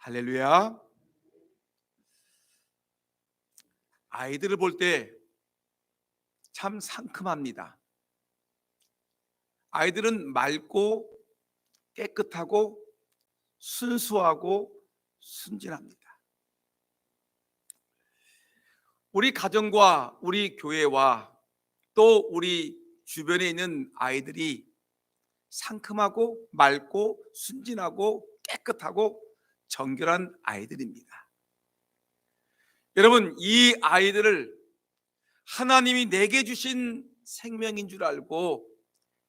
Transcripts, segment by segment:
할렐루야. 아이들을 볼 때 참 상큼합니다. 아이들은 맑고 깨끗하고 순수하고 순진합니다. 우리 가정과 우리 교회와 또 우리 주변에 있는 아이들이 상큼하고 맑고 순진하고 깨끗하고 정결한 아이들입니다. 여러분, 이 아이들을 하나님이 내게 주신 생명인 줄 알고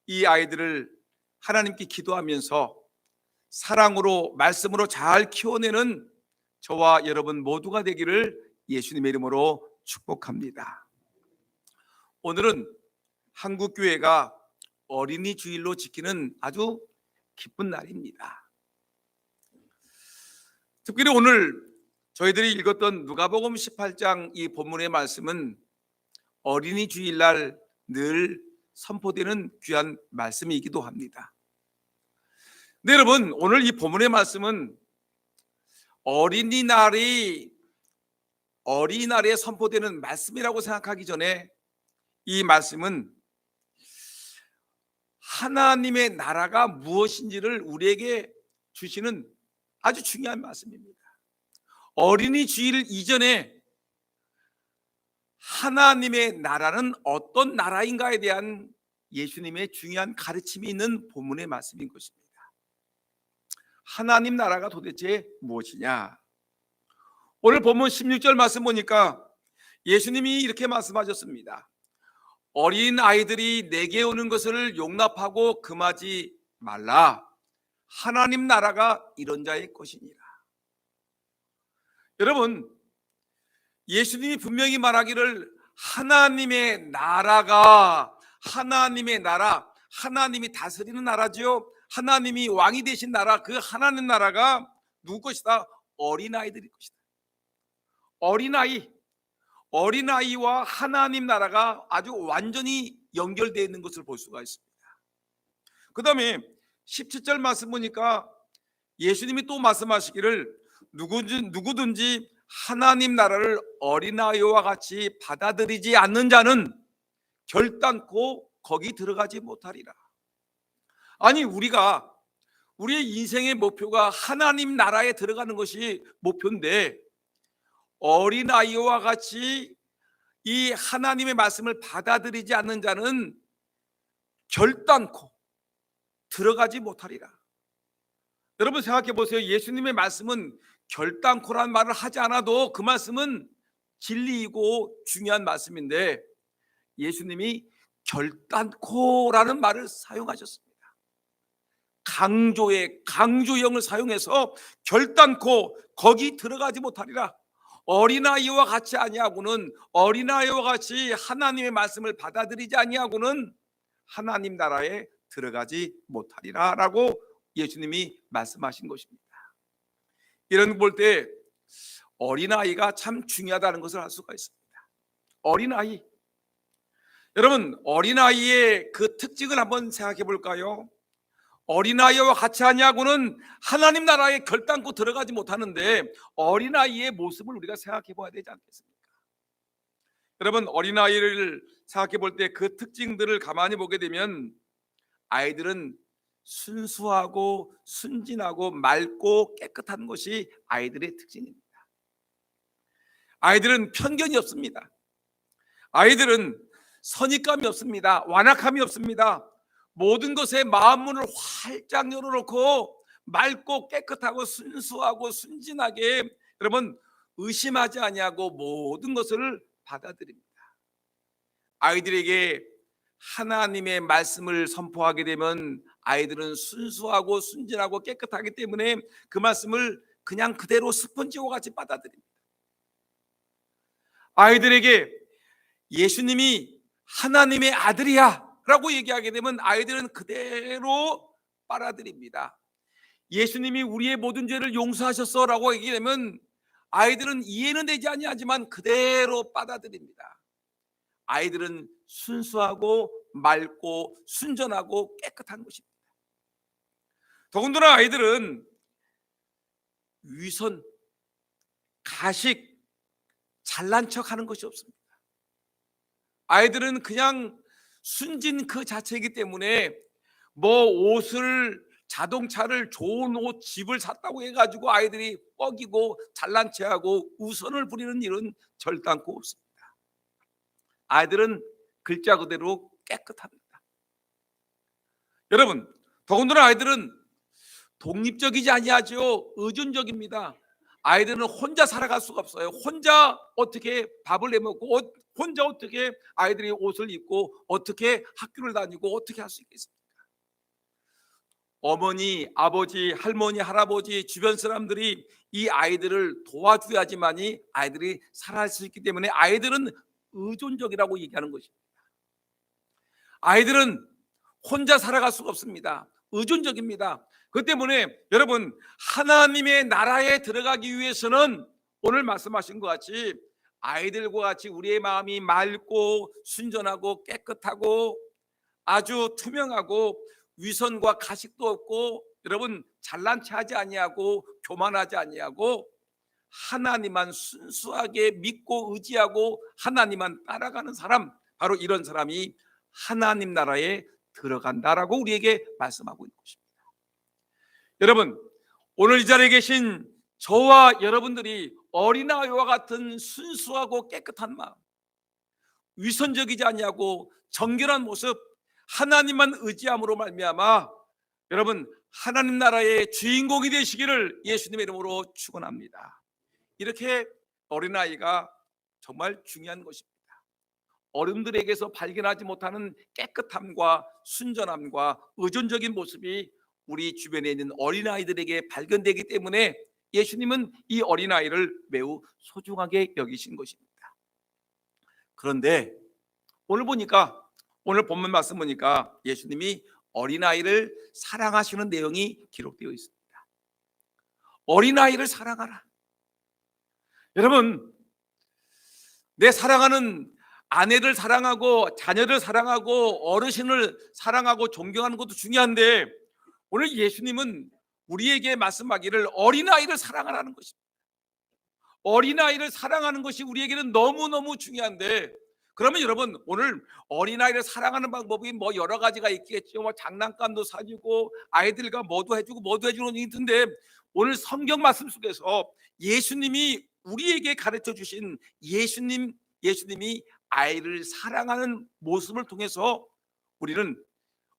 이 아이들을 하나님께 기도하면서 사랑으로 말씀으로 잘 키워내는 저와 여러분 모두가 되기를 예수님의 이름으로 축복합니다. 오늘은 한국교회가 어린이 주일로 지키는 아주 기쁜 날입니다. 특별히 오늘 저희들이 읽었던 누가복음 18장 이 본문의 말씀은 어린이 주일날 늘 선포되는 귀한 말씀이기도 합니다. 네, 여러분, 오늘 이 본문의 말씀은 어린이날에 선포되는 말씀이라고 생각하기 전에 이 말씀은 하나님의 나라가 무엇인지를 우리에게 주시는 아주 중요한 말씀입니다. 어린이 주일 이전에 하나님의 나라는 어떤 나라인가에 대한 예수님의 중요한 가르침이 있는 본문의 말씀인 것입니다. 하나님 나라가 도대체 무엇이냐? 오늘 본문 16절 말씀 보니까 예수님이 이렇게 말씀하셨습니다. 어린 아이들이 내게 오는 것을 용납하고 금하지 말라. 하나님 나라가 이런 자의 것이니라. 여러분, 예수님이 분명히 말하기를 하나님의 나라가 하나님의 나라, 하나님이 다스리는 나라죠. 하나님이 왕이 되신 나라, 그 하나님 나라가 누구 것이다? 어린아이들의 것이다. 어린아이와 하나님 나라가 아주 완전히 연결되어 있는 것을 볼 수가 있습니다. 그 다음에 17절 말씀 보니까 예수님이 또 말씀하시기를 누구든지 하나님 나라를 어린아이와 같이 받아들이지 않는 자는 결단코 거기 들어가지 못하리라. 아니, 우리의 인생의 목표가 하나님 나라에 들어가는 것이 목표인데 어린아이와 같이 이 하나님의 말씀을 받아들이지 않는 자는 결단코 들어가지 못하리라. 여러분 생각해 보세요. 예수님의 말씀은 결단코란 말을 하지 않아도 그 말씀은 진리이고 중요한 말씀인데 예수님이 결단코라는 말을 사용하셨습니다. 강조형을 사용해서 결단코 거기 들어가지 못하리라. 어린아이와 같이 아니하고는, 어린아이와 같이 하나님의 말씀을 받아들이지 아니하고는 하나님 나라에 들어가지 못하리라 라고 예수님이 말씀하신 것입니다. 이런 거 볼 때 어린아이가 참 중요하다는 것을 알 수가 있습니다. 어린아이, 여러분, 어린아이의 그 특징을 한번 생각해 볼까요? 어린아이와 같이 하냐고는 하나님 나라에 결단코 들어가지 못하는데 어린아이의 모습을 우리가 생각해 봐야 되지 않겠습니까? 여러분, 어린아이를 생각해 볼 때 그 특징들을 가만히 보게 되면 아이들은 순수하고 순진하고 맑고 깨끗한 것이 아이들의 특징입니다. 아이들은 편견이 없습니다. 아이들은 선입감이 없습니다. 완악함이 없습니다. 모든 것에 마음문을 활짝 열어놓고 맑고 깨끗하고 순수하고 순진하게 여러분 의심하지 아니하고 모든 것을 받아들입니다. 아이들에게 하나님의 말씀을 선포하게 되면 아이들은 순수하고 순진하고 깨끗하기 때문에 그 말씀을 그냥 그대로 스펀지와 같이 받아들입니다. 아이들에게 예수님이 하나님의 아들이야 라고 얘기하게 되면 아이들은 그대로 빨아들입니다. 예수님이 우리의 모든 죄를 용서하셨어 라고 얘기하면 아이들은 이해는 되지 아니하지만 그대로 받아들입니다. 아이들은 순수하고 맑고 순전하고 깨끗한 것입니다. 더군다나 아이들은 위선, 가식, 잘난 척하는 것이 없습니다. 아이들은 그냥 순진 그 자체이기 때문에 뭐 옷을, 자동차를, 좋은 옷, 집을 샀다고 해가지고 아이들이 뻐기고 잘난 체하고 우선을 부리는 일은 절단코 없습니다. 아이들은 글자 그대로 깨끗합니다. 여러분, 더군다나 아이들은 독립적이지 아니하죠. 의존적입니다. 아이들은 혼자 살아갈 수가 없어요. 혼자 어떻게 밥을 해먹고, 혼자 어떻게 아이들이 옷을 입고, 어떻게 학교를 다니고, 어떻게 할 수 있겠습니까? 어머니, 아버지, 할머니, 할아버지, 주변 사람들이 이 아이들을 도와줘야지만이 아이들이 살아갈 수 있기 때문에 아이들은 의존적이라고 얘기하는 것입니다. 아이들은 혼자 살아갈 수가 없습니다. 의존적입니다. 그 때문에 여러분, 하나님의 나라에 들어가기 위해서는 오늘 말씀하신 것 같이 아이들과 같이 우리의 마음이 맑고 순전하고 깨끗하고 아주 투명하고 위선과 가식도 없고, 여러분, 잘난 체하지 아니하고 교만하지 아니하고 하나님만 순수하게 믿고 의지하고 하나님만 따라가는 사람, 바로 이런 사람이 하나님 나라에 들어간다라고 우리에게 말씀하고 있는 것입니다. 여러분, 오늘 이 자리에 계신 저와 여러분들이 어린아이와 같은 순수하고 깨끗한 마음, 위선적이지 아니하고 정결한 모습, 하나님만 의지함으로 말미암아 여러분 하나님 나라의 주인공이 되시기를 예수님의 이름으로 축원합니다. 이렇게 어린아이가 정말 중요한 것입니다. 어른들에게서 발견하지 못하는 깨끗함과 순전함과 의존적인 모습이 우리 주변에 있는 어린아이들에게 발견되기 때문에 예수님은 이 어린아이를 매우 소중하게 여기신 것입니다. 그런데 오늘 본문 말씀 보니까 예수님이 어린아이를 사랑하시는 내용이 기록되어 있습니다. 어린아이를 사랑하라. 여러분, 내 사랑하는 아내를 사랑하고 자녀를 사랑하고 어르신을 사랑하고 존경하는 것도 중요한데 오늘 예수님은 우리에게 말씀하기를 어린아이를 사랑하라는 것입니다. 어린아이를 사랑하는 것이 우리에게는 너무너무 중요한데, 그러면 여러분, 오늘 어린아이를 사랑하는 방법이 뭐 여러 가지가 있겠죠. 뭐 장난감도 사주고 아이들과 뭐도 해주는 일이 있는데, 오늘 성경 말씀 속에서 예수님이 우리에게 가르쳐 주신 예수님이 아이를 사랑하는 모습을 통해서 우리는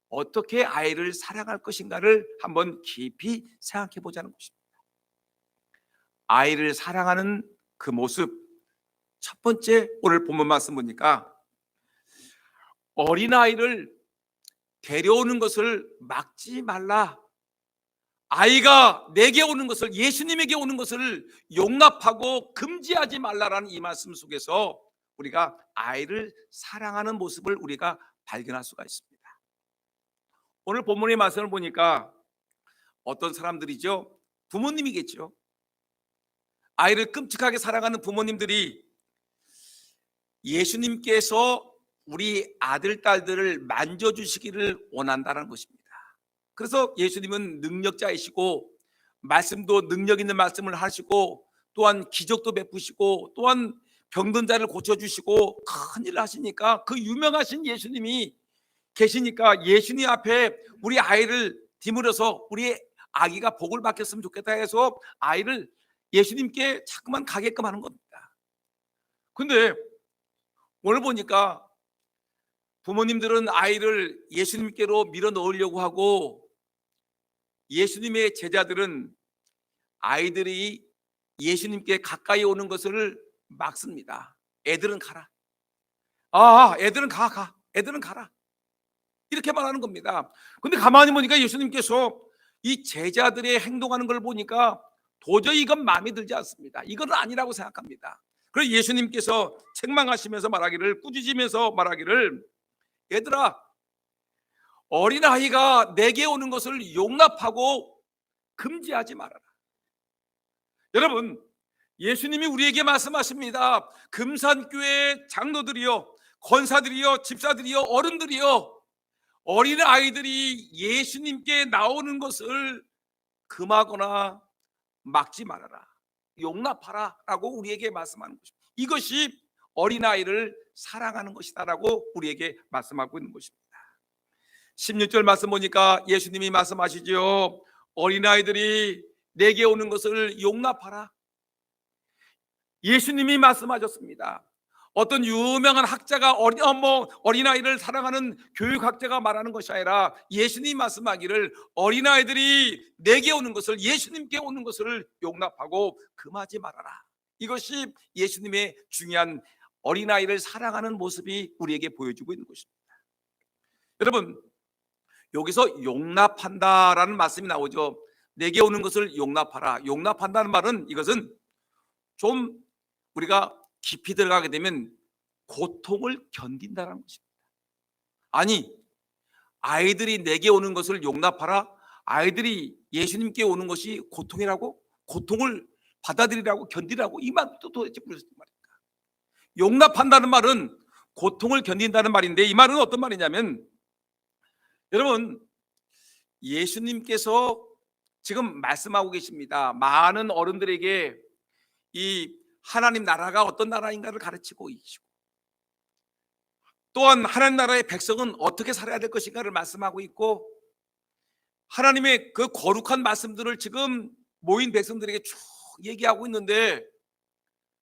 어떻게 아이를 사랑할 것인가를 한번 깊이 생각해 보자는 것입니다. 아이를 사랑하는 그 모습, 첫 번째, 오늘 본문 말씀 보니까 어린아이를 데려오는 것을 막지 말라. 아이가 내게 오는 것을, 예수님에게 오는 것을 용납하고 금지하지 말라라는 이 말씀 속에서 우리가 아이를 사랑하는 모습을 우리가 발견할 수가 있습니다. 오늘 본문의 말씀을 보니까 어떤 사람들이죠? 부모님이겠죠. 아이를 끔찍하게 사랑하는 부모님들이 예수님께서 우리 아들, 딸들을 만져주시기를 원한다는 것입니다. 그래서 예수님은 능력자이시고 말씀도 능력 있는 말씀을 하시고 또한 기적도 베푸시고 또한 병든 자를 고쳐주시고 큰일을 하시니까 그 유명하신 예수님이 계시니까 예수님 앞에 우리 아이를 디물어서 우리 아기가 복을 받겠으면 좋겠다 해서 아이를 예수님께 자꾸만 가게끔 하는 겁니다. 근데 오늘 보니까 부모님들은 아이를 예수님께로 밀어 넣으려고 하고 예수님의 제자들은 아이들이 예수님께 가까이 오는 것을 막습니다. 애들은 가라. 애들은 애들은 가라. 이렇게 말하는 겁니다. 근데 가만히 보니까 예수님께서 이 제자들의 행동하는 걸 보니까 도저히 이건 마음에 들지 않습니다. 이건 아니라고 생각합니다. 그래서 예수님께서 책망하시면서 말하기를, 꾸짖으면서 말하기를, 얘들아, 어린아이가 내게 오는 것을 용납하고 금지하지 말아라. 여러분, 예수님이 우리에게 말씀하십니다. 금산교회 장로들이요, 권사들이요, 집사들이요, 어른들이요, 어린아이들이 예수님께 나오는 것을 금하거나 막지 말아라, 용납하라 라고 우리에게 말씀하는 것입니다. 이것이 어린아이를 사랑하는 것이다라고 우리에게 말씀하고 있는 것입니다. 16절 말씀 보니까 예수님이 말씀하시죠. 어린아이들이 내게 오는 것을 용납하라. 예수님이 말씀하셨습니다. 어떤 유명한 학자가 어린아이를 사랑하는 교육학자가 말하는 것이 아니라 예수님이 말씀하기를 어린아이들이 내게 오는 것을, 예수님께 오는 것을 용납하고 금하지 말아라. 이것이 예수님의 중요한 어린아이를 사랑하는 모습이 우리에게 보여주고 있는 것입니다. 여러분, 여기서 용납한다라는 말씀이 나오죠. 내게 오는 것을 용납하라. 용납한다는 말은, 이것은 좀 우리가 깊이 들어가게 되면 고통을 견딘다는 것입니다. 아니, 아이들이 내게 오는 것을 용납하라. 아이들이 예수님께 오는 것이 고통이라고? 고통을 받아들이라고, 견디라고? 이 말도 도대체 무슨 말입니까? 용납한다는 말은 고통을 견딘다는 말인데, 이 말은 어떤 말이냐면, 여러분, 예수님께서 지금 말씀하고 계십니다. 많은 어른들에게 이 하나님 나라가 어떤 나라인가를 가르치고 계시고, 또한 하나님 나라의 백성은 어떻게 살아야 될 것인가를 말씀하고 있고, 하나님의 그 거룩한 말씀들을 지금 모인 백성들에게 쭉 얘기하고 있는데,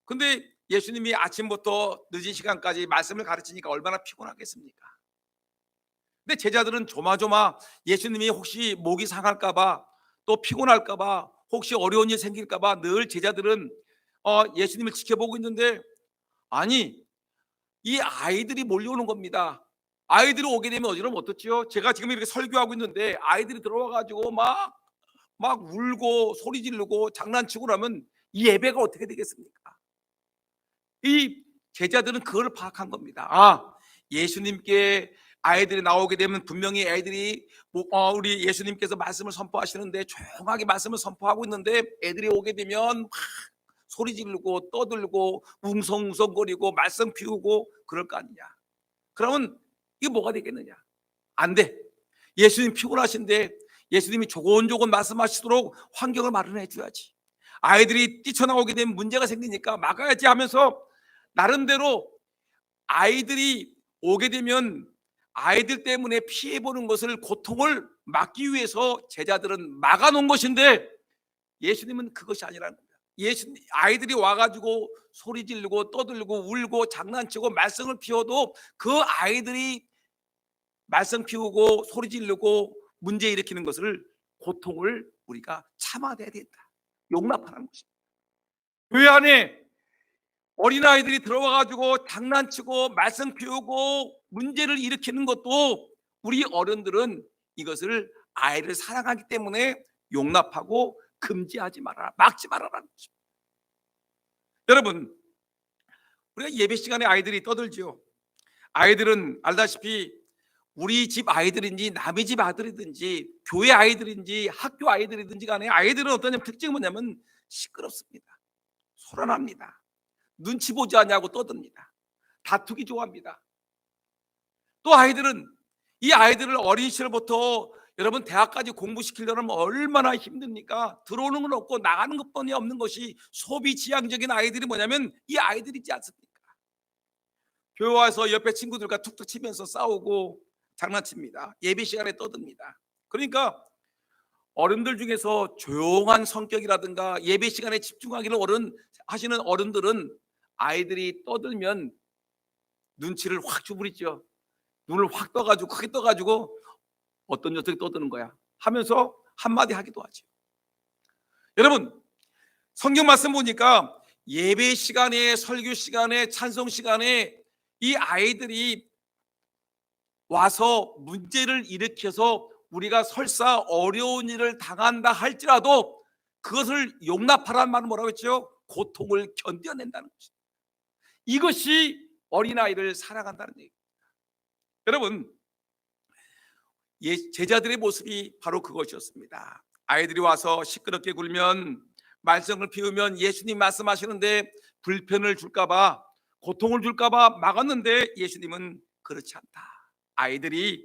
근데 예수님이 아침부터 늦은 시간까지 말씀을 가르치니까 얼마나 피곤하겠습니까? 근데 제자들은 조마조마 예수님이 혹시 목이 상할까봐, 또 피곤할까봐, 혹시 어려운 일 생길까봐 늘 제자들은 예수님을 지켜보고 있는데, 아니, 이 아이들이 몰려오는 겁니다. 아이들이 오게 되면 어지러면 어떻지요? 제가 지금 이렇게 설교하고 있는데 아이들이 들어와가지고 막 울고 소리 지르고 장난치고 나면 이 예배가 어떻게 되겠습니까? 이 제자들은 그걸 파악한 겁니다. 예수님께 아이들이 나오게 되면 분명히 애들이 우리 예수님께서 말씀을 선포하시는데 조용하게 말씀을 선포하고 있는데, 애들이 오게 되면 막 소리 지르고 떠들고 웅성웅성거리고 말썽 피우고 그럴 거 아니냐. 그러면 이게 뭐가 되겠느냐? 안 돼. 예수님 피곤하신데 예수님이 조곤조곤 말씀하시도록 환경을 마련해 줘야지. 아이들이 뛰쳐나오게 되면 문제가 생기니까 막아야지 하면서 나름대로 아이들이 오게 되면 아이들 때문에 피해보는 것을, 고통을 막기 위해서 제자들은 막아놓은 것인데, 예수님은 그것이 아니라는 겁니다. 아이들이 와가지고 소리 지르고 떠들고 울고 장난치고 말썽을 피워도 그 아이들이 말썽 피우고 소리 지르고 문제 일으키는 것을, 고통을 우리가 참아내야 된다. 용납하라는 것입니다. 교회 안에 어린아이들이 들어와가지고 장난치고 말썽 피우고 문제를 일으키는 것도 우리 어른들은 이것을, 아이를 사랑하기 때문에 용납하고 금지하지 말아라, 막지 말아라는 것입니다. 여러분, 우리가 예배 시간에 아이들이 떠들죠. 아이들은 알다시피 우리 집 아이들인지 남의 집 아들이든지 교회 아이들인지 학교 아이들이든지 간에 아이들은 어떤 특징이 뭐냐면 시끄럽습니다. 소란합니다. 눈치 보지 않냐고 떠듭니다. 다투기 좋아합니다. 또 아이들은, 이 아이들을 어린 시절부터 여러분 대학까지 공부시키려면 얼마나 힘듭니까? 들어오는 건 없고 나가는 것뿐이 없는 것이 소비지향적인 아이들이 뭐냐면 이 아이들이지 않습니까? 교회 와서 옆에 친구들과 툭툭 치면서 싸우고 장난칩니다. 예배 시간에 떠듭니다. 그러니까 어른들 중에서 조용한 성격이라든가 예배 시간에 집중하기를 하시는 어른들은 아이들이 떠들면 눈치를 확 주부리죠. 눈을 확 떠가지고, 크게 떠가지고 어떤 녀석이 떠드는 거야 하면서 한마디 하기도 하죠. 여러분, 성경 말씀 보니까 예배 시간에, 설교 시간에, 찬송 시간에 이 아이들이 와서 문제를 일으켜서 우리가 설사 어려운 일을 당한다 할지라도 그것을 용납하라는 말은 뭐라고 했죠? 고통을 견뎌낸다는 것입니다. 이것이 어린아이를 사랑한다는 얘기입니다. 여러분, 제자들의 모습이 바로 그것이었습니다. 아이들이 와서 시끄럽게 굴면, 말썽을 피우면 예수님 말씀하시는데 불편을 줄까봐, 고통을 줄까봐 막았는데 예수님은 그렇지 않다. 아이들이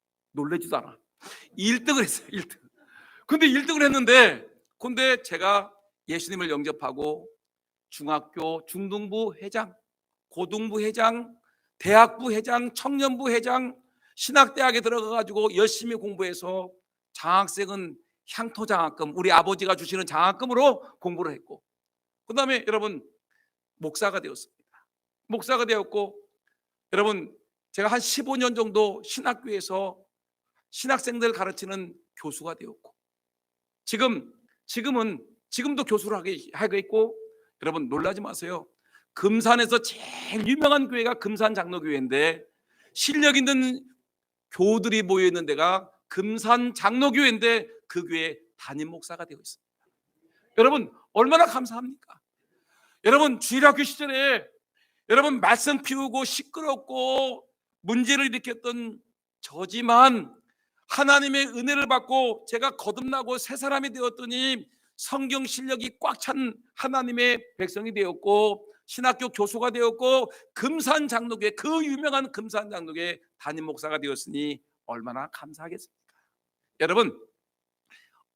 놀래지도 않아. 1등을 했어요. 1등. 근데 1등을 했는데, 근데 제가 예수님을 영접하고 중학교 중등부 회장, 고등부 회장, 대학부 회장, 청년부 회장, 신학대학에 들어가가지고 열심히 공부해서 장학생은 향토장학금, 우리 아버지가 주시는 장학금으로 공부를 했고, 그 다음에 여러분 목사가 되었습니다. 목사가 되었고, 여러분 제가 한 15년 정도 신학교에서 신학생들 가르치는 교수가 되었고, 지금도 교수를 하고 있고, 여러분 놀라지 마세요. 금산에서 제일 유명한 교회가 금산 장로교회인데, 실력 있는 교우들이 모여 있는 데가 금산 장로교회인데, 그 교회 담임 목사가 되고 있습니다. 여러분 얼마나 감사합니까? 여러분 주일학교 시절에 여러분 말씀 피우고 시끄럽고 문제를 일으켰던 저지만, 하나님의 은혜를 받고 제가 거듭나고 새 사람이 되었더니 성경 실력이 꽉 찬 하나님의 백성이 되었고, 신학교 교수가 되었고, 금산 장로교회, 그 유명한 금산 장로교회 담임 목사가 되었으니 얼마나 감사하겠습니까? 여러분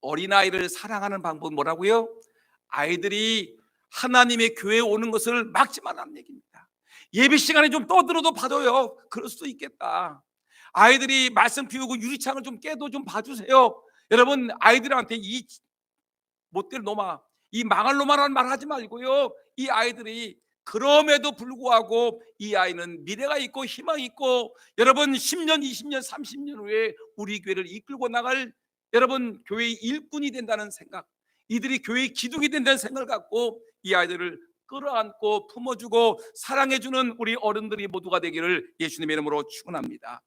어린아이를 사랑하는 방법은 뭐라고요? 아이들이 하나님의 교회에 오는 것을 막지 말라는 얘기입니다. 예배 시간에 좀 떠들어도 봐줘요. 그럴 수도 있겠다. 아이들이 말씀 피우고 유리창을 좀 깨도 좀 봐주세요. 여러분 아이들한테 이 못될 놈아, 이 망할 놈아라는 말 하지 말고요. 이 아이들이 그럼에도 불구하고 이 아이는 미래가 있고 희망이 있고, 여러분 10년 20년 30년 후에 우리 교회를 이끌고 나갈 여러분 교회의 일꾼이 된다는 생각, 이들이 교회의 기둥이 된다는 생각을 갖고 이 아이들을 끌어안고 품어주고 사랑해주는 우리 어른들이 모두가 되기를 예수님의 이름으로 축원합니다.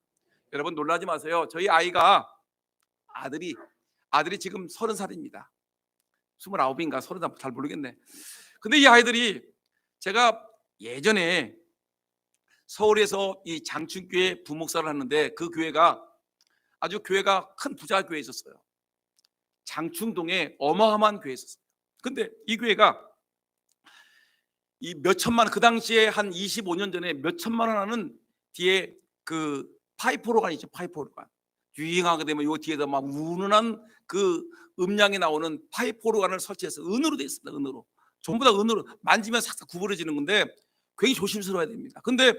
여러분 놀라지 마세요. 저희 아들이 지금 30살입니다. 29인가 30살 잘 모르겠네. 근데 이 아이들이, 제가 예전에 서울에서 이 장충교회 부목사를 하는데, 그 교회가 아주 교회가 큰 부자 교회에 있었어요. 장충동에 어마어마한 교회에 있었어요. 근데 이 교회가 이 몇천만, 그 당시에 한 25년 전에 몇천만 원 하는 뒤에 그 파이프 오르간 있죠. 파이프 오르간 유행하게 되면 요 뒤에다 막 우는한 그 음량이 나오는 파이프 오르간을 설치해서 은으로 되어 있습니다. 은으로, 전부 다 은으로, 만지면 싹싹 구부러지는 건데 굉장히 조심스러워야 됩니다. 근데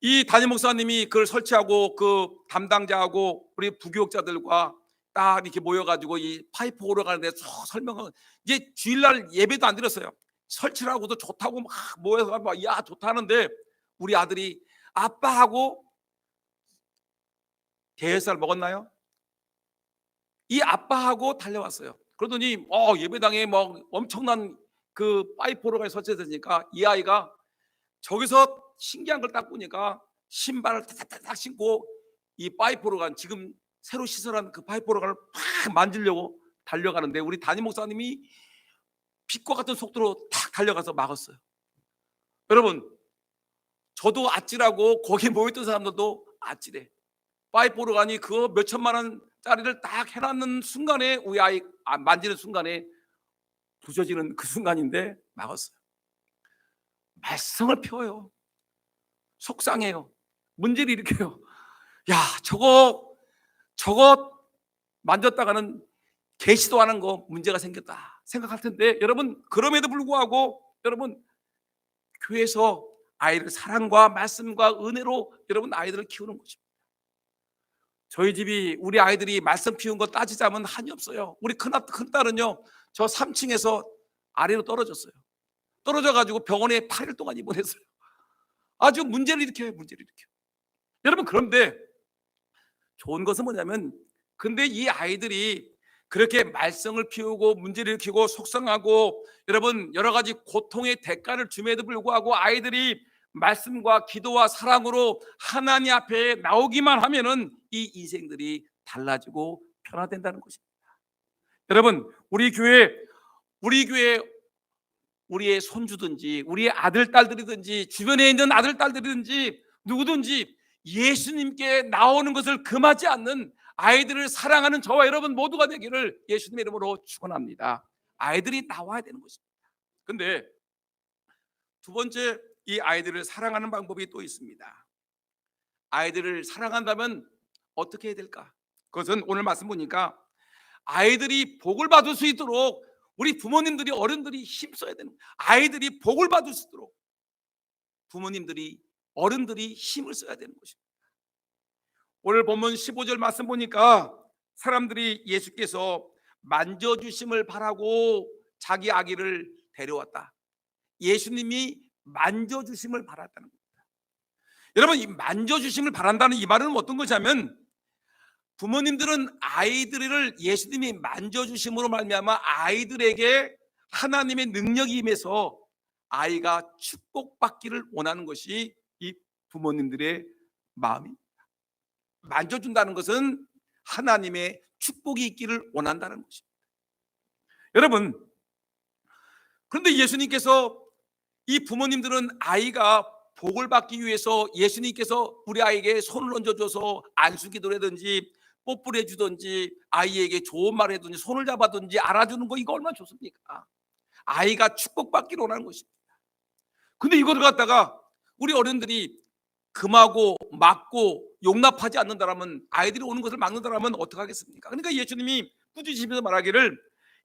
이 담임 목사님이 그걸 설치하고 그 담당자하고 우리 부교육자들과 딱 이렇게 모여가지고 이 파이프 오르간에 대해서 설명을, 이제 주일날 예배도 안 드렸어요. 설치를 하고도 좋다고 막 모여서 막 야 좋다 하는데, 우리 아들이 아빠하고 대회살 먹었나요? 이 아빠하고 달려왔어요. 그러더니 예배당에 뭐 엄청난 그 파이프 오르간이 설치되니까 이 아이가 저기서 신기한 걸 딱 보니까 신발을 탁탁탁 신고 이 파이프 오르간, 지금 새로 시설한 그 파이프 오르간을 팍 만지려고 달려가는데, 우리 담임 목사님이 빛과 같은 속도로 탁 달려가서 막았어요. 여러분 저도 아찔하고 거기 모였던 사람들도 아찔해. 파이프 오르간이 그 몇천만 원짜리를 딱 해놨는 순간에, 우리 아이 만지는 순간에 부서지는 그 순간인데 막았어요. 말썽을 피워요. 속상해요. 문제를 일으켜요. 야 저거 만졌다가는 개시도 하는 거 문제가 생겼다 생각할 텐데, 여러분 그럼에도 불구하고 여러분 교회에서 아이를 사랑과 말씀과 은혜로 여러분 아이들을 키우는 것입니다. 저희 집이, 우리 아이들이 말씀 피운 거 따지자면 한이 없어요. 우리 큰딸은요 저 3층에서 아래로 떨어졌어요. 떨어져가지고 병원에 8일 동안 입원했어요. 아주 문제를 일으켜요. 여러분 그런데 좋은 것은 뭐냐면, 근데 이 아이들이 그렇게 말썽을 피우고 문제를 일으키고 속상하고 여러분 여러 가지 고통의 대가를 줌에도 불구하고 아이들이 말씀과 기도와 사랑으로 하나님 앞에 나오기만 하면은 이 인생들이 달라지고 변화된다는 것입니다. 여러분 우리 교회 우리의 손주든지 우리의 아들 딸들이든지 주변에 있는 아들 딸들이든지 누구든지 예수님께 나오는 것을 금하지 않는 아이들을 사랑하는 저와 여러분 모두가 되기를 예수님의 이름으로 축원합니다. 아이들이 나와야 되는 것입니다. 근데 두 번째, 이 아이들을 사랑하는 방법이 또 있습니다. 아이들을 사랑한다면 어떻게 해야 될까? 그것은 오늘 말씀 보니까 아이들이 복을 받을 수 있도록 우리 부모님들이, 어른들이 힘써야 되는 거예요. 아이들이 복을 받을 수 있도록 부모님들이, 어른들이 힘을 써야 되는 것입니다. 오늘 본문 15절 말씀 보니까 사람들이 예수께서 만져주심을 바라고 자기 아기를 데려왔다. 예수님이 만져주심을 바랐다는 겁니다. 여러분, 이 만져주심을 바란다는 이 말은 어떤 것이냐면, 부모님들은 아이들을 예수님이 만져주심으로 말미암아 아이들에게 하나님의 능력이 임해서 아이가 축복받기를 원하는 것이 이 부모님들의 마음입니다. 만져준다는 것은 하나님의 축복이 있기를 원한다는 것입니다. 여러분, 그런데 예수님께서, 이 부모님들은 아이가 복을 받기 위해서 예수님께서 우리 아이에게 손을 얹어줘서 안수기도라든지 뽀뽀를 해주든지 아이에게 좋은 말을 해든지 손을 잡아든지 알아주는 거, 이거 얼마나 좋습니까? 아이가 축복받기를 원하는 것입니다. 근데 이거를 갖다가 우리 어른들이 금하고 막고 용납하지 않는다라면, 아이들이 오는 것을 막는다라면 어떻게 하겠습니까? 그러니까 예수님이 꾸짖으시면서 말하기를,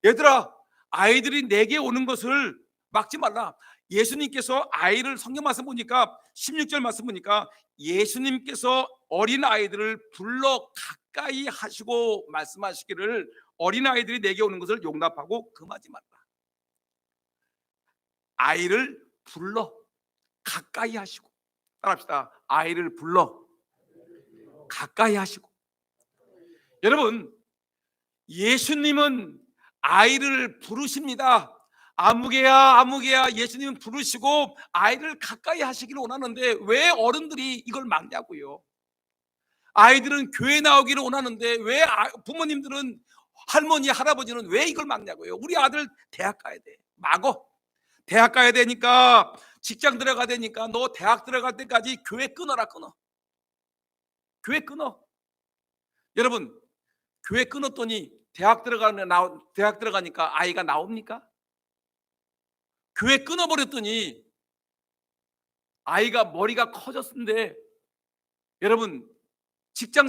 얘들아, 아이들이 내게 오는 것을 막지 말라. 예수님께서 아이를, 성경 말씀 보니까 16절 말씀 보니까 예수님께서 어린 아이들을 불러 가까이 하시고 말씀하시기를, 어린 아이들이 내게 오는 것을 용납하고 금하지 말라. 아이를 불러 가까이 하시고, 따라합시다. 아이를 불러 가까이 하시고. 여러분, 예수님은 아이를 부르십니다. 아무개야 아무개야, 예수님은 부르시고 아이를 가까이 하시기를 원하는데 왜 어른들이 이걸 막냐고요. 아이들은 교회 나오기를 원하는데 왜 부모님들은, 할머니 할아버지는 왜 이걸 막냐고요. 우리 아들 대학 가야 돼, 막어. 대학 가야 되니까, 직장 들어가야 되니까 너 대학 들어갈 때까지 교회 끊어라, 끊어. 교회 끊어. 여러분, 교회 끊었더니 대학 들어가니까 아이가 나옵니까? 교회 끊어버렸더니 아이가 머리가 커졌는데, 여러분, 직장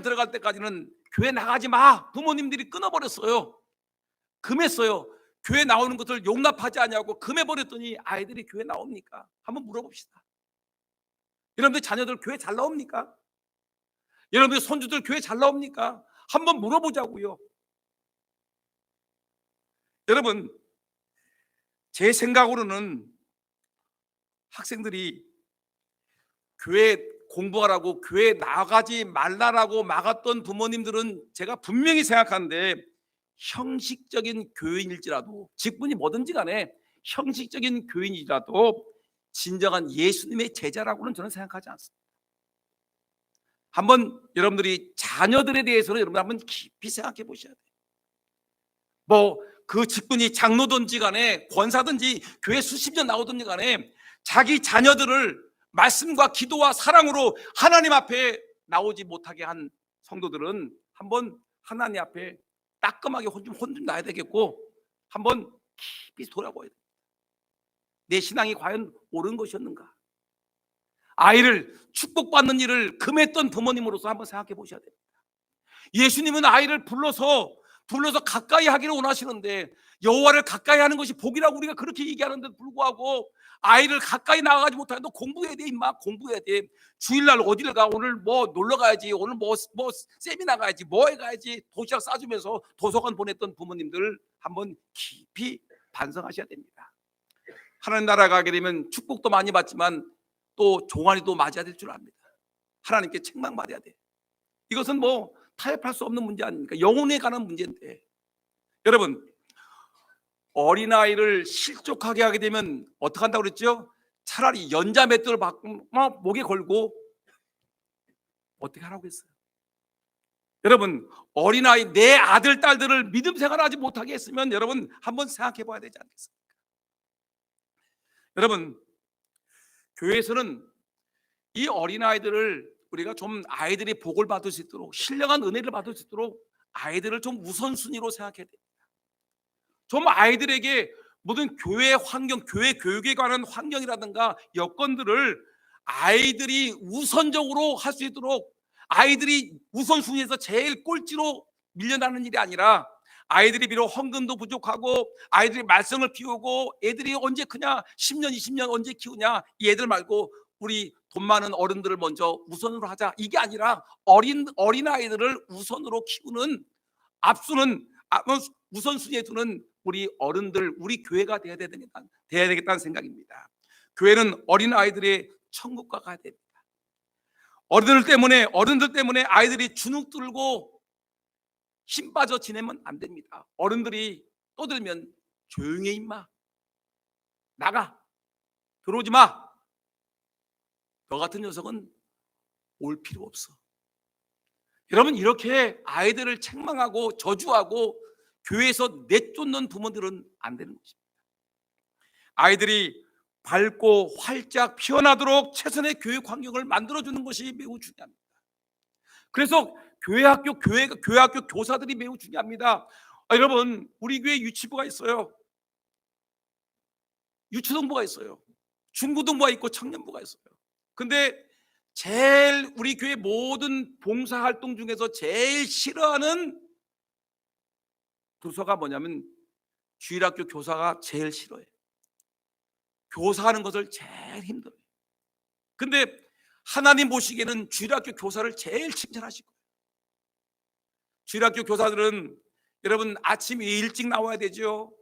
들어갈 때까지는 교회 나가지 마, 부모님들이 끊어버렸어요. 금했어요. 교회 나오는 것을 용납하지 않냐고 금해버렸더니 아이들이 교회 나옵니까? 한번 물어봅시다. 여러분들 자녀들 교회 잘 나옵니까? 여러분들 손주들 교회 잘 나옵니까? 한번 물어보자고요. 여러분, 제 생각으로는 학생들이 교회 공부하라고 교회 나가지 말라라고 막았던 부모님들은 제가 분명히 생각하는데, 형식적인 교인일지라도, 직분이 뭐든지 간에 형식적인 교인이라도 진정한 예수님의 제자라고는 저는 생각하지 않습니다. 한번 여러분들이 자녀들에 대해서는 여러분 한번 깊이 생각해 보셔야 돼요. 뭐 그 직분이 장로든지 간에 권사든지 교회 수십 년 나오든지 간에 자기 자녀들을 말씀과 기도와 사랑으로 하나님 앞에 나오지 못하게 한 성도들은 한번 하나님 앞에 따끔하게 혼 좀 놔야 되겠고, 한번 깊이 돌아봐야 돼. 내 신앙이 과연 옳은 것이었는가? 아이를 축복받는 일을 금했던 부모님으로서 한번 생각해 보셔야 됩니다. 예수님은 아이를 불러서 가까이 하기를 원하시는데, 여호와를 가까이 하는 것이 복이라고 우리가 그렇게 얘기하는데도 불구하고 아이를 가까이 나가지 못하게, 너 공부해야 돼 임마, 공부해야 돼. 주일날 어디를 가, 오늘 뭐 놀러 가야지, 오늘 뭐 세미나 가야지, 뭐해 가야지, 도시락 싸주면서 도서관 보냈던 부모님들 한번 깊이 반성하셔야 됩니다. 하나님 나라 가게 되면 축복도 많이 받지만 또 종아리도 맞아야 될 줄 압니다. 하나님께 책망받아야 돼. 이것은 뭐 타협할 수 없는 문제 아닙니까? 영혼에 관한 문제인데, 여러분, 어린아이를 실족하게 하게 되면 어떻게 한다고 그랬죠? 차라리 연자 맷돌을 목에 걸고 어떻게 하라고 했어요? 여러분, 어린아이, 내 아들 딸들을 믿음 생활하지 못하게 했으면 여러분 한번 생각해 봐야 되지 않겠습니까? 여러분, 교회에서는 이 어린아이들을 우리가 좀 아이들이 복을 받을 수 있도록, 신령한 은혜를 받을 수 있도록 아이들을 좀 우선순위로 생각해야 됩니다. 좀 아이들에게 모든 교회 환경, 교회 교육에 관한 환경이라든가 여건들을 아이들이 우선적으로 할 수 있도록, 아이들이 우선순위에서 제일 꼴찌로 밀려나는 일이 아니라 아이들이 비록 헌금도 부족하고 아이들이 말썽을 피우고 애들이 언제 크냐 10년 20년 언제 키우냐 이 애들 말고 우리 돈 많은 어른들을 먼저 우선으로 하자 이게 아니라 어린 아이들을 우선으로 키우는 앞수는 우선순위에 두는 우리 어른들 우리 교회가 돼야 되겠다는 생각입니다. 교회는 어린 아이들의 천국과 가야 됩니다. 어른들 때문에 아이들이 주눅 들고 힘 빠져 지내면 안 됩니다. 어른들이 떠들면 조용히 해 임마, 나가, 들어오지 마, 너 같은 녀석은 올 필요 없어. 여러분, 이렇게 아이들을 책망하고 저주하고 교회에서 내쫓는 부모들은 안 되는 것입니다. 아이들이 밝고 활짝 피어나도록 최선의 교육 환경을 만들어주는 것이 매우 중요합니다. 그래서 교회학교 교사들이 매우 중요합니다. 여러분, 우리 교회 유치부가 있어요. 유초등부가 있어요. 중고등부가 있고 청년부가 있어요. 근데 제일 우리 교회 모든 봉사활동 중에서 제일 싫어하는 부서가 뭐냐면 주일학교 교사가 제일 싫어해요. 교사하는 것을 제일 힘들어요. 근데 하나님 보시기에는 주일학교 교사를 제일 칭찬하실 거예요. 주일학교 교사들은 여러분 아침 일찍 나와야 되죠.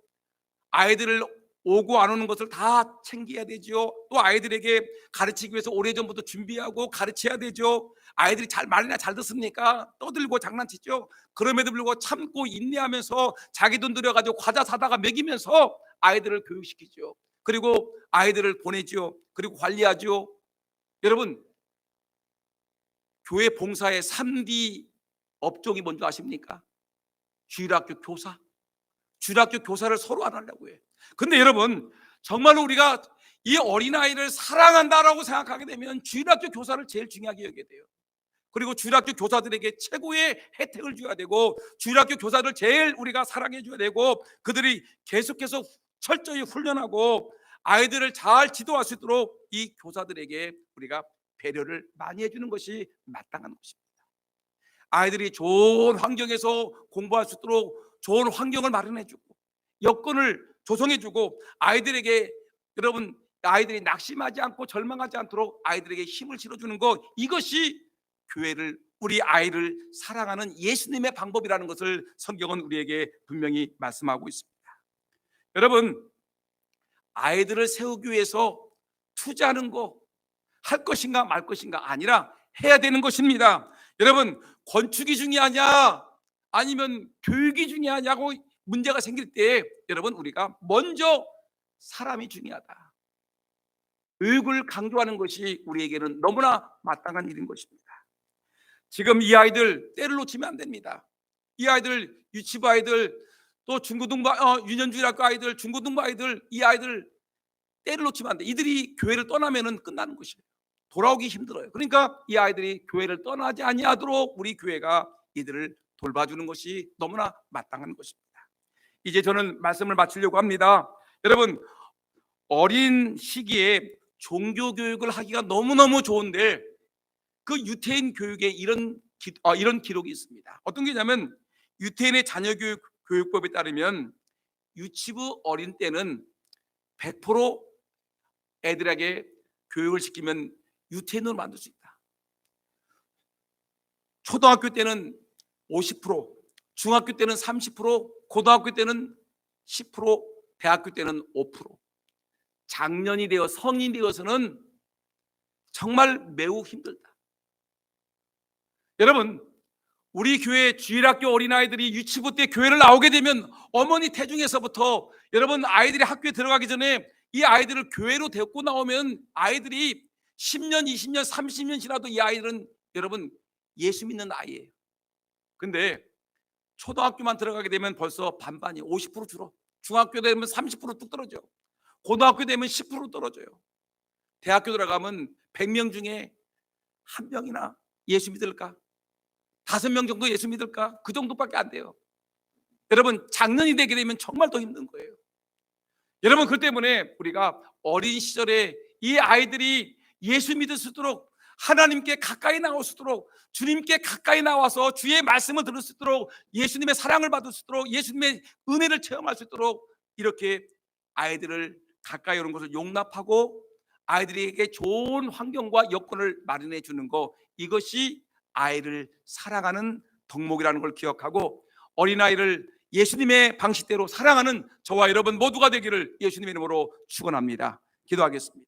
아이들을 오고 안 오는 것을 다 챙겨야 되죠. 또 아이들에게 가르치기 위해서 오래전부터 준비하고 가르쳐야 되죠. 아이들이 잘 말이나 잘 듣습니까? 떠들고 장난치죠. 그럼에도 불구하고 참고 인내하면서 자기 돈 들여가지고 과자 사다가 먹이면서 아이들을 교육시키죠. 그리고 아이들을 보내죠. 그리고 관리하죠. 여러분, 교회 봉사의 3D 업종이 뭔지 아십니까? 주일학교 교사. 주일학교 교사를 서로 안 하려고 해요. 근데 여러분, 정말로 우리가 이 어린아이를 사랑한다라고 생각하게 되면 주일학교 교사를 제일 중요하게 여겨야 돼요. 그리고 주일학교 교사들에게 최고의 혜택을 줘야 되고 주일학교 교사를 제일 우리가 사랑해 줘야 되고 그들이 계속해서 철저히 훈련하고 아이들을 잘 지도할 수 있도록 이 교사들에게 우리가 배려를 많이 해주는 것이 마땅한 것입니다. 아이들이 좋은 환경에서 공부할 수 있도록 좋은 환경을 마련해주고 여건을 조성해주고 아이들에게 여러분 아이들이 낙심하지 않고 절망하지 않도록 아이들에게 힘을 실어주는 것, 이것이 교회를 우리 아이를 사랑하는 예수님의 방법이라는 것을 성경은 우리에게 분명히 말씀하고 있습니다. 여러분, 아이들을 세우기 위해서 투자하는 거 할 것인가 말 것인가 아니라 해야 되는 것입니다. 여러분, 건축이 중요하냐 아니면 교육이 중요하냐고 문제가 생길 때 여러분 우리가 먼저 사람이 중요하다. 교육을 강조하는 것이 우리에게는 너무나 마땅한 일인 것입니다. 지금 이 아이들 때를 놓치면 안 됩니다. 이 아이들 유치부 아이들 또 중고등부 유년주일학교 아이들 중고등부 아이들 이 아이들 때를 놓치면 안 돼. 이들이 교회를 떠나면은 끝나는 것이에요. 돌아오기 힘들어요. 그러니까 이 아이들이 교회를 떠나지 아니하도록 우리 교회가 이들을 돌봐주는 것이 너무나 마땅한 것입니다. 이제 저는 말씀을 마치려고 합니다. 여러분, 어린 시기에 종교 교육을 하기가 너무너무 좋은데 그 유태인 교육에 이런 기록이 있습니다. 어떤 게 있냐면 유태인의 자녀 교육법에 따르면 유치부 어린 때는 100% 애들에게 교육을 시키면 유태인으로 만들 수 있다. 초등학교 때는 50%, 중학교 때는 30%, 고등학교 때는 10%, 대학교 때는 5%. 장년이 되어 성인이 되어서는 정말 매우 힘들다. 여러분, 우리 교회 주일학교 어린아이들이 유치부 때 교회를 나오게 되면 어머니 태중에서부터 여러분 아이들이 학교에 들어가기 전에 이 아이들을 교회로 데리고 나오면 아이들이 10년, 20년, 30년 지나도 이 아이들은 여러분 예수 믿는 아이예요. 근데 초등학교만 들어가게 되면 벌써 반반이 50% 줄어. 중학교 되면 30%뚝 떨어져. 고등학교 되면 10% 떨어져요. 대학교 들어가면 100명 중에 한 명이나 예수 믿을까? 5명 정도 예수 믿을까? 그 정도밖에 안 돼요. 여러분, 장년이 되게 되면 정말 더 힘든 거예요. 여러분, 그 때문에 우리가 어린 시절에 이 아이들이 예수 믿을 수 있도록 하나님께 가까이 나올 수 있도록, 주님께 가까이 나와서 주의 말씀을 들을 수 있도록, 예수님의 사랑을 받을 수 있도록, 예수님의 은혜를 체험할 수 있도록 이렇게 아이들을 가까이 오는 것을 용납하고 아이들에게 좋은 환경과 여건을 마련해 주는 것, 이것이 아이를 사랑하는 덕목이라는 걸 기억하고 어린아이를 예수님의 방식대로 사랑하는 저와 여러분 모두가 되기를 예수님의 이름으로 축원합니다. 기도하겠습니다.